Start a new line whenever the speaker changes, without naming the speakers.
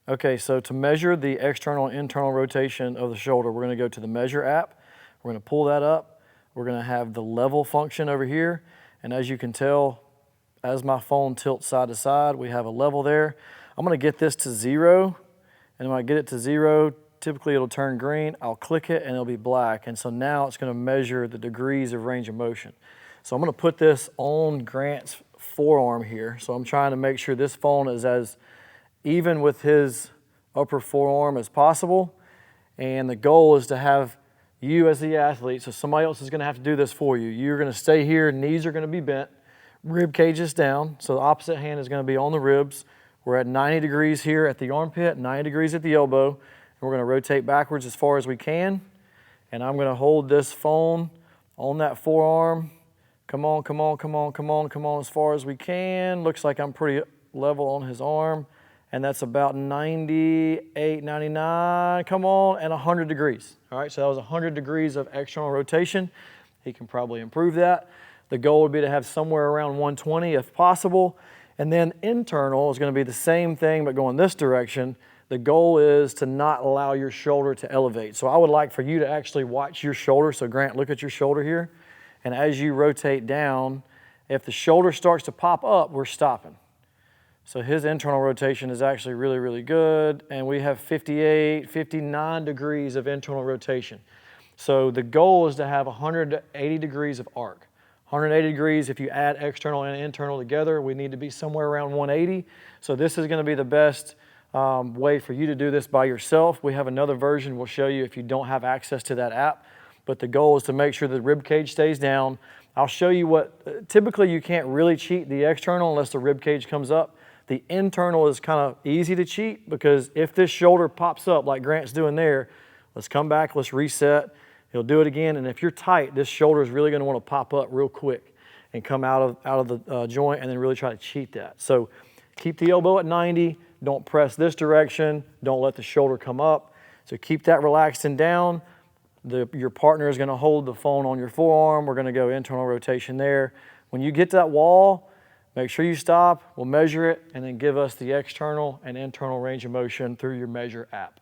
Okay, so to measure the external and internal rotation of the shoulder, we're going to go to the Measure app. We're going to pull that up. We're going to have the level function over here. And as you can tell, as my phone tilts side to side, we have a level there. I'm going to get this to 0. And when I get it to 0, typically it'll turn green. I'll click it and it'll be black. And so now it's going to measure the degrees of range of motion. So I'm going to put this on Grant's forearm here. So I'm trying to make sure this phone is as even with his upper forearm as possible. And the goal is to have you as the athlete, so somebody else is going to have to do this for you. You're going to stay here, knees are going to be bent, rib cage is down, so the opposite hand is going to be on the ribs. We're at 90 degrees here at the armpit, 90 degrees at the elbow, and we're going to rotate backwards as far as we can. And I'm going to hold this phone on that forearm. Come on, come on, come on, come on, come on as far as we can. Looks like I'm pretty level on his arm. And that's about 98, 99, come on, and 100 degrees. All right, so that was 100 degrees of external rotation. He can probably improve that. The goal would be to have somewhere around 120 if possible. And then internal is going to be the same thing, but going this direction. The goal is to not allow your shoulder to elevate. So I would like for you to actually watch your shoulder. So Grant, look at your shoulder here. And as you rotate down, if the shoulder starts to pop up, we're stopping. So his internal rotation is actually really, really good. And we have 58, 59 degrees of internal rotation. So the goal is to have 180 degrees of arc. 180 degrees, if you add external and internal together, we need to be somewhere around 180. So this is going to be the best way for you to do this by yourself. We have another version we'll show you if you don't have access to that app. But the goal is to make sure the rib cage stays down. I'll show you what, typically you can't really cheat the external unless the rib cage comes up. The internal is kind of easy to cheat because if this shoulder pops up like Grant's doing there, let's come back, let's reset. He'll do it again, and if you're tight, this shoulder is really going to want to pop up real quick and come out of the joint and then really try to cheat that. So keep the elbow at 90, don't press this direction, don't let the shoulder come up. So keep that relaxed and down. Your partner is going to hold the phone on your forearm. We're going to go internal rotation there. When you get to that wall, make sure you stop, we'll measure it, and then give us the external and internal range of motion through your Measure app.